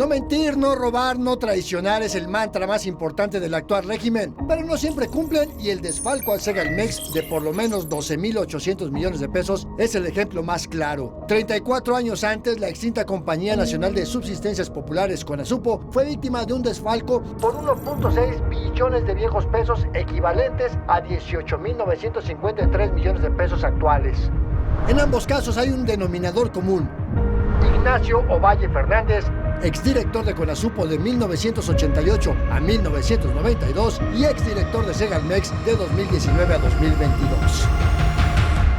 No mentir, no robar, no traicionar es el mantra más importante del actual régimen, pero no siempre cumplen y el desfalco al Segalmex de por lo menos 12.800 millones de pesos es el ejemplo más claro. 34 años antes, la extinta Compañía Nacional de Subsistencias Populares, CONASUPO, fue víctima de un desfalco por 1.6 billones de viejos pesos, equivalentes a 18.953 millones de pesos actuales. En ambos casos hay un denominador común: Ignacio Ovalle Fernández, exdirector de CONASUPO de 1988 a 1992 y exdirector de Segalmex de 2019 a 2022.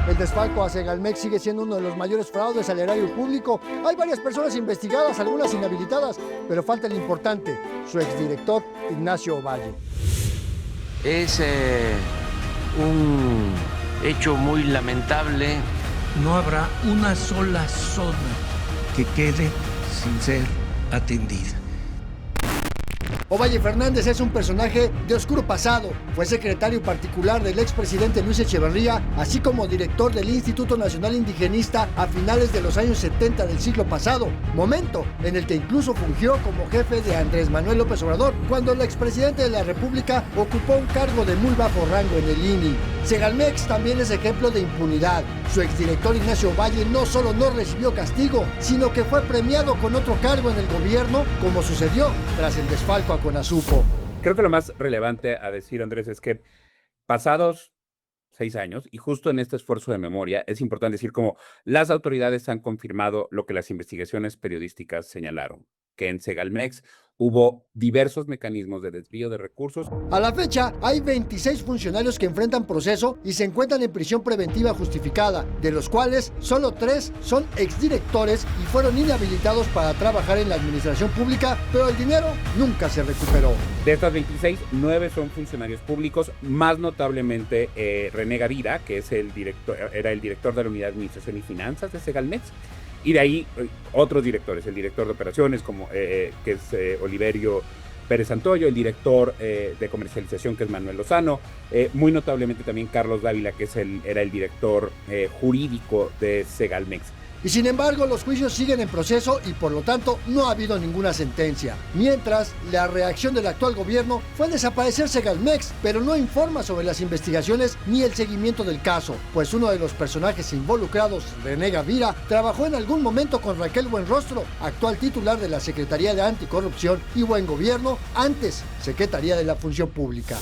El desfalco a Segalmex sigue siendo uno de los mayores fraudes al erario público. Hay varias personas investigadas, algunas inhabilitadas, pero falta el importante, su exdirector Ignacio Ovalle. Es un hecho muy lamentable. No habrá una sola zona que quede sin ser atendida. Ovalle Fernández es un personaje de oscuro pasado. Fue secretario particular del expresidente Luis Echeverría, así como director del Instituto Nacional Indigenista a finales de los años 70 del siglo pasado, momento en el que incluso fungió como jefe de Andrés Manuel López Obrador, cuando el expresidente de la República ocupó un cargo de muy bajo rango en el INI. Segalmex también es ejemplo de impunidad. Su exdirector Ignacio Ovalle no solo no recibió castigo, sino que fue premiado con otro cargo en el gobierno, como sucedió tras el desfalco a CONASUPO. Creo que lo más relevante a decir, Andrés, es que pasados 6 años, y justo en este esfuerzo de memoria, es importante decir cómo las autoridades han confirmado lo que las investigaciones periodísticas señalaron, que en Segalmex hubo diversos mecanismos de desvío de recursos. A la fecha, hay 26 funcionarios que enfrentan proceso y se encuentran en prisión preventiva justificada, de los cuales solo 3 son exdirectores y fueron inhabilitados para trabajar en la administración pública, pero el dinero nunca se recuperó. De estas 26, 9 son funcionarios públicos, más notablemente René Gavira, que es era el director de la Unidad de Administración y Finanzas de Segalmex. Y de ahí otros directores, el director de operaciones, que es Oliverio Pérez Santoyo, el director de comercialización, que es Manuel Lozano, muy notablemente también Carlos Dávila, que era el director jurídico de Segalmex. Y sin embargo, los juicios siguen en proceso y por lo tanto no ha habido ninguna sentencia. Mientras, la reacción del actual gobierno fue desaparecer Segalmex, pero no informa sobre las investigaciones ni el seguimiento del caso, pues uno de los personajes involucrados, René Gavira, trabajó en algún momento con Raquel Buenrostro, actual titular de la Secretaría de Anticorrupción y Buen Gobierno, antes Secretaría de la Función Pública.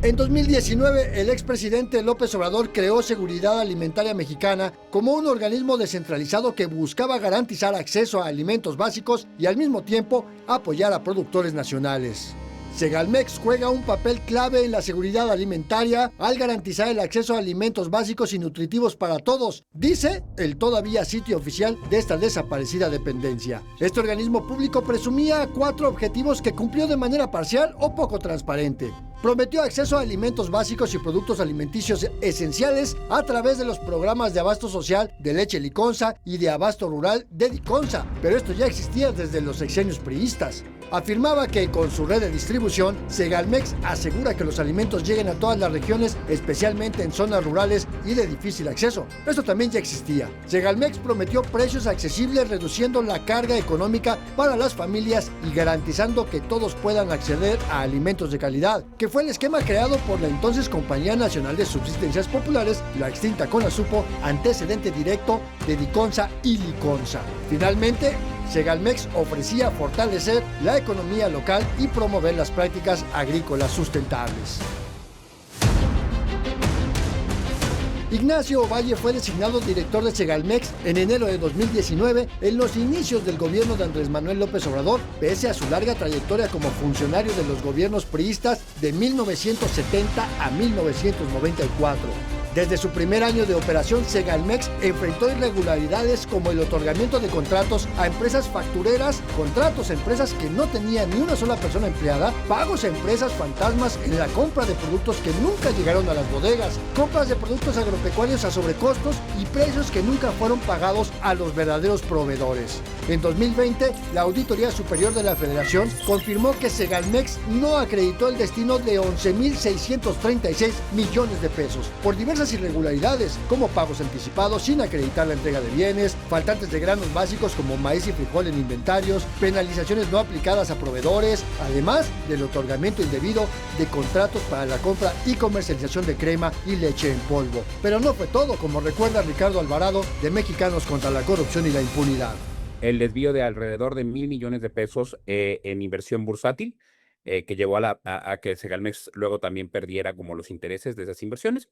En 2019, el expresidente López Obrador creó Seguridad Alimentaria Mexicana como un organismo descentralizado que buscaba garantizar acceso a alimentos básicos y al mismo tiempo apoyar a productores nacionales. Segalmex juega un papel clave en la seguridad alimentaria al garantizar el acceso a alimentos básicos y nutritivos para todos, dice el todavía sitio oficial de esta desaparecida dependencia. Este organismo público presumía 4 objetivos que cumplió de manera parcial o poco transparente. Prometió acceso a alimentos básicos y productos alimenticios esenciales a través de los programas de abasto social de Leche Liconza y de abasto rural de Diconza, pero esto ya existía desde los sexenios priistas. Afirmaba que con su red de distribución, Segalmex asegura que los alimentos lleguen a todas las regiones, especialmente en zonas rurales y de difícil acceso. Esto también ya existía. Segalmex prometió precios accesibles, reduciendo la carga económica para las familias y garantizando que todos puedan acceder a alimentos de calidad, que fue el esquema creado por la entonces Compañía Nacional de Subsistencias Populares, la extinta CONASUPO, antecedente directo de Diconza y Liconza. Finalmente, Segalmex ofrecía fortalecer la economía local y promover las prácticas agrícolas sustentables. Ignacio Ovalle fue designado director de Segalmex en enero de 2019, en los inicios del gobierno de Andrés Manuel López Obrador, pese a su larga trayectoria como funcionario de los gobiernos priistas de 1970 a 1994. Desde su primer año de operación, Segalmex enfrentó irregularidades como el otorgamiento de contratos a empresas factureras, contratos a empresas que no tenían ni una sola persona empleada, pagos a empresas fantasmas en la compra de productos que nunca llegaron a las bodegas, compras de productos agropecuarios a sobrecostos y precios que nunca fueron pagados a los verdaderos proveedores. En 2020, la Auditoría Superior de la Federación confirmó que Segalmex no acreditó el destino de 11.636 millones de pesos por diversas irregularidades, como pagos anticipados sin acreditar la entrega de bienes, faltantes de granos básicos como maíz y frijol en inventarios, penalizaciones no aplicadas a proveedores, además del otorgamiento indebido de contratos para la compra y comercialización de crema y leche en polvo. Pero no fue todo, como recuerda Ricardo Alvarado de Mexicanos contra la Corrupción y la Impunidad. El desvío de alrededor de 1,000 millones de pesos en inversión bursátil, que llevó a que Segalmex luego también perdiera como los intereses de esas inversiones.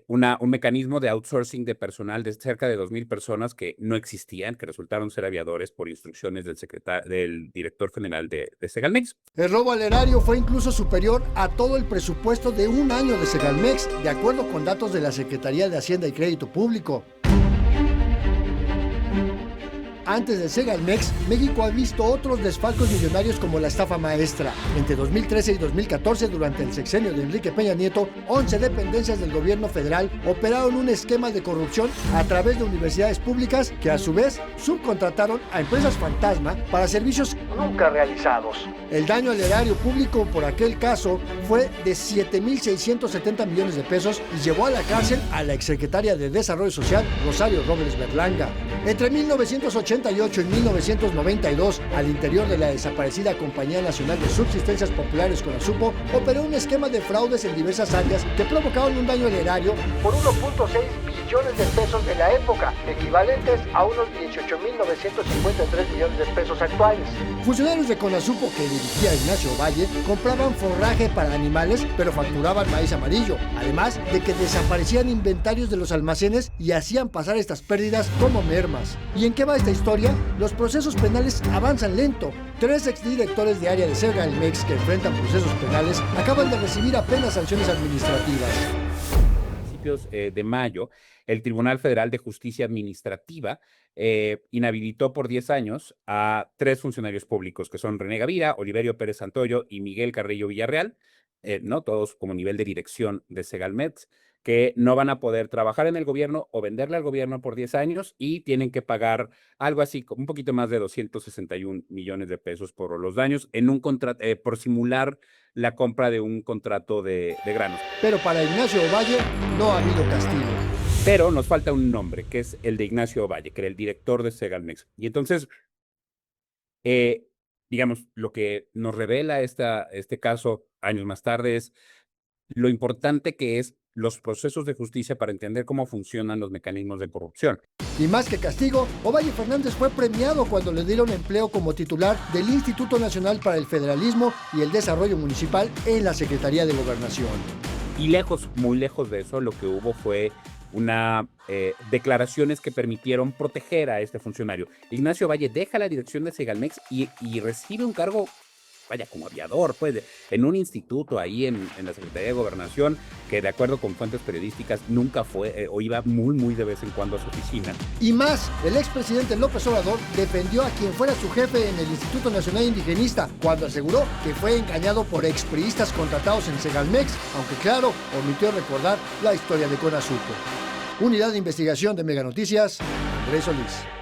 Un mecanismo de outsourcing de personal de cerca de 2,000 personas que no existían, que resultaron ser aviadores por instrucciones del director general de Segalmex. El robo al erario fue incluso superior a todo el presupuesto de un año de Segalmex, de acuerdo con datos de la Secretaría de Hacienda y Crédito Público. Antes de Segalmex, México ha visto otros desfalcos millonarios como la estafa maestra. Entre 2013 y 2014, durante el sexenio de Enrique Peña Nieto, 11 dependencias del gobierno federal operaron un esquema de corrupción a través de universidades públicas que a su vez subcontrataron a empresas fantasma para servicios nunca realizados. El daño al erario público por aquel caso fue de 7.670 millones de pesos y llevó a la cárcel a la exsecretaria de Desarrollo Social, Rosario Robles Berlanga. Entre 1988 y 1992, al interior de la desaparecida Compañía Nacional de Subsistencias Populares Conasupo, operó un esquema de fraudes en diversas áreas que provocaron un daño al erario por 1.6 billones de pesos de la época, equivalentes a unos 18.953 millones de pesos actuales. Funcionarios de Conasupo que dirigía Ignacio Valle compraban forraje para animales, pero facturaban maíz amarillo, además de que desaparecían inventarios de los almacenes y hacían pasar estas pérdidas como mermas. ¿Y en qué va esta historia? Los procesos penales avanzan lento. 3 exdirectores de área de Segalmex que enfrentan procesos penales acaban de recibir apenas sanciones administrativas. De mayo, el Tribunal Federal de Justicia Administrativa inhabilitó por 10 años a 3 funcionarios públicos, que son René Gavira, Oliverio Pérez Santoyo y Miguel Carrillo Villarreal, ¿no? Todos como nivel de dirección de Segalmex, que no van a poder trabajar en el gobierno o venderle al gobierno por 10 años y tienen que pagar algo así, un poquito más de 261 millones de pesos por los daños en un contrato, por simular la compra de un contrato de granos. Pero para Ignacio Valle no ha habido castigo. Pero nos falta un nombre, que es el de Ignacio Valle, que era el director de Segalmex. Y entonces, digamos, lo que nos revela este caso años más tarde es lo importante que es los procesos de justicia para entender cómo funcionan los mecanismos de corrupción. Y más que castigo, Ovalle Fernández fue premiado cuando le dieron empleo como titular del Instituto Nacional para el Federalismo y el Desarrollo Municipal en la Secretaría de Gobernación. Y lejos, muy lejos de eso, lo que hubo fue declaraciones que permitieron proteger a este funcionario. Ignacio Valle deja la dirección de Segalmex y recibe un cargo, vaya, como aviador, pues, en un instituto ahí en la Secretaría de Gobernación, que de acuerdo con fuentes periodísticas nunca fue o iba muy de vez en cuando a su oficina. Y más, el expresidente López Obrador defendió a quien fuera su jefe en el Instituto Nacional Indigenista, cuando aseguró que fue engañado por expriistas contratados en Segalmex, aunque claro, omitió recordar la historia de Conasupo. Unidad de Investigación de Mega Noticias, Andrés Solís.